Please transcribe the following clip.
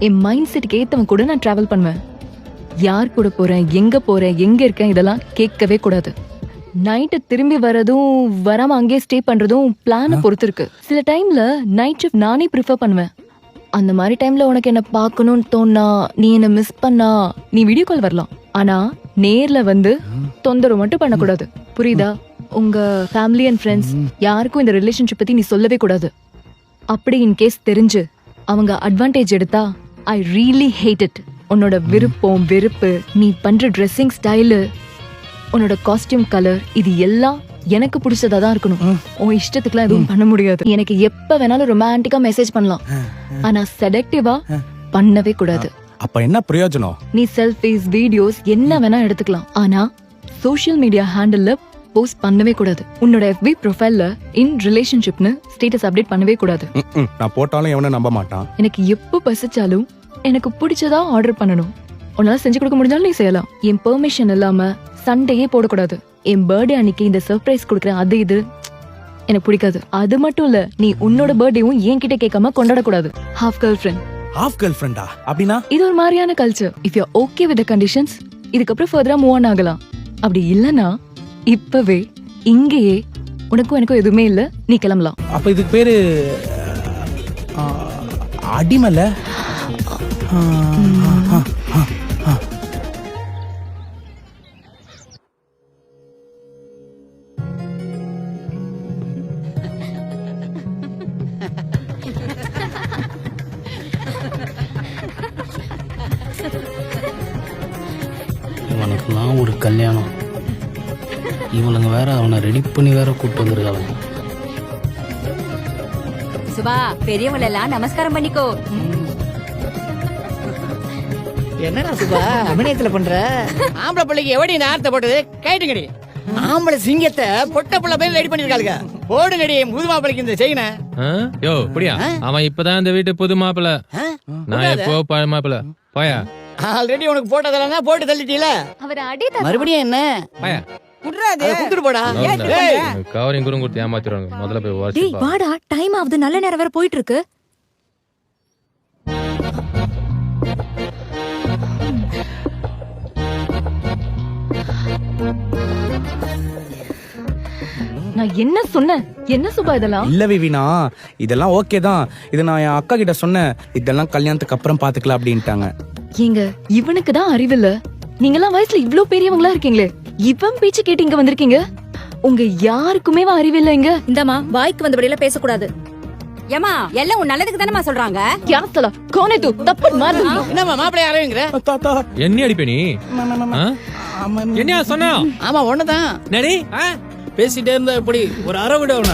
என் mind செட்டுக்கு ஏத்தவன் கூட நான் டிராவல் பண்ணுவேன். யார் கூட போறேன், எங்க இருக்கேன் இதெல்லாம் கேட்கவே கூடாது. நைட்டு திரும்பி வரதும் வராம அங்கேயே ஸ்டே பண்றதும் பிளானை பொறுத்து இருக்கு. சில டைம்ல நைட் ஷிஃப்ட் நானே ப்ரிஃபர் பண்ணுவேன். அந்த மாதிரி டைம்ல உனக்கு என்ன பார்க்கணும்னு தோணா, நீ என்ன மிஸ் பண்ணா, நீ வீடியோ கால் வரலாம். ஆனா நேர்ல வந்து தொந்தரவு மட்டும் பண்ணக்கூடாது. புரியுதா? உங்க ஃபேமிலி அண்ட் ஃப்ரெண்ட்ஸ் யாருக்கும் இந்த ரிலேஷன்ஷிப் பத்தி நீ சொல்லவே கூடாது. அப்படி இன் கேஸ் தெரிஞ்சு அவங்க அட்வான்டேஜ் எடுத்தா ஐ ரியலி ஹேட் இட். உன்னோட விருப்பம், வெறுப்பு, நீ பண்ற ட்ரெஸ்ஸிங் ஸ்டைலு, உன்னோட காஸ்டியூம் கலர், இது எல்லாம் எனக்கு பிடிச்சதா தான் இருக்கணும். உன் இஷ்டத்துக்குலாம் எதுவும் பண்ண முடியாது. எனக்கு எப்ப வேணாலும் ரொமான்டிக்கா மெசேஜ் பண்ணலாம், ஆனா செலக்டிவா பண்ணவே கூடாது. அப்ப என்ன பிரயோஜனம்? நீ செல்ஃபிஸ், வீடியோஸ் என்ன வேணா எடுத்துக்கலாம், ஆனா சோஷியல் மீடியா ஹேண்டில்ல போஸ்ட் பண்ணவே கூடாது. உன்னோட FB ப்ரொஃபைல்ல இன் ரிலேஷன்ஷிப்னு ஸ்டேட்டஸ் அப்டேட் பண்ணவே கூடாது. நான் போட்டாலும் எவனும் நம்ப மாட்டான். எனக்கு எப்ப பசிச்சாலும் எனக்கு பிடிச்சதா ஆர்டர் பண்ணணும். உன்னால செஞ்சு கொடுக்க முடிஞ்சாலும் நீ செய்யலாம். என் பெர்மிஷன் இல்லாம சண்டையே போடக்கூடாது. என் பர்த்டே அன்னைக்கு இந்த சர்ப்ரைஸ் கொடுக்குறேன் அது இது எனக்கு பிடிக்காது. அது மட்டும் இல்ல, நீ உன்னோட பர்த்டேவும் என்கிட்ட கேட்காம கொண்டாடக்கூடாது. Half girlfriend. ஹாஃப் கேர்ள் ஃப்ரெண்டா? அப்படின்னா இது ஒரு மாதிரியான culture. If you okay with the conditions, இதுக்கப்புறம் ஃபர்தரா மூவ் ஆன் ஆகலாம். அப்படி இல்லனா இப்பவே இங்கேயே உனக்கும் எனக்கும் எதுவுமே இல்ல, நீ கிளம்பலாம். அப்ப இதுக்கு பேரு அடிமல. இவனுக்குலாம் ஒரு கல்யாணம், இவளுங்க வேற அவனை ரெடி பண்ணி வேற கூப்பிட்டு வந்துருக்காங்க. சுபா, பெரியவங்க எல்லாம் நமஸ்காரம் பண்ணிக்கோ. என்னடா சுபா அபிநயத்துல பண்ற? ஆம்பளை பிள்ளைக்கு எவடி நேரத்தை போட்டது கைட்டுங்கடி. ஆம்பளை சிங்கத்தை பொட்ட புள்ள பேர் ரெடி பண்ணிருக்காளுங்க. போடுங்கடி முது மாப்பிளைக்கு இந்த செயின. யோ புடியா, அவன் இப்பதான் இந்த வீட்டு புது மாப்பிள்ள, நான் எப்போ பழைய மாப்பிள்ள. போயா. ஆல்ரெடி உனக்கு போட்டதெல்லாம் போட்டு தள்ளிட்டீல, அவர் அடித்த மறுபடியும் என்ன? போயா. குடுத்துட்டு போடா. கவரிங் குரும் கொடுத்து ஏமாத்திடுவாங்க. முதல்ல போய் வாட்ச் டேய் வாடா, டைம் ஆகுது, நல்ல நேரம் வேற போயிட்டு இருக்கு. நான் என்ன சொன்னேன்? என்ன சுபா இதெல்லாம்? இல்ல விவினா, இதெல்லாம் ஓகே தான். இது நான் என் அக்கா கிட்ட சொன்னேன். இதெல்லாம் கல்யாணத்துக்கு அப்புறம் பாத்துக்கலாம் அப்படின்ட்டாங்க. ஏங்க, இவனுக்கு தான் அறிவில்ல. நீங்கெல்லாம் வயசுல இவ்ளோ பெரியவங்களா இருக்கீங்களே, இவன் பேச்சு கேட்டு இங்க வந்திருக்கீங்க. உங்க யாருக்குமே அறிவில்ல. இங்க இந்தமா வாய்க்கு வந்தபடியில பேசக்கூடாது. ஏமா, எல்லாம் உன் நல்லதுக்கு தானமா சொல்றாங்க. क्या साला कौन है तू? थप्पड़ मार दूंगी. என்னம்மா மாப்பிளைய அறையுங்கற? தாத்தா என்ன அடிப்பே நீ? என்ன சொன்னா? ஆமா ஒண்ணுதான். நடி பேசிட்டே இருந்தா எப்படி ஒரு அரை விட அவன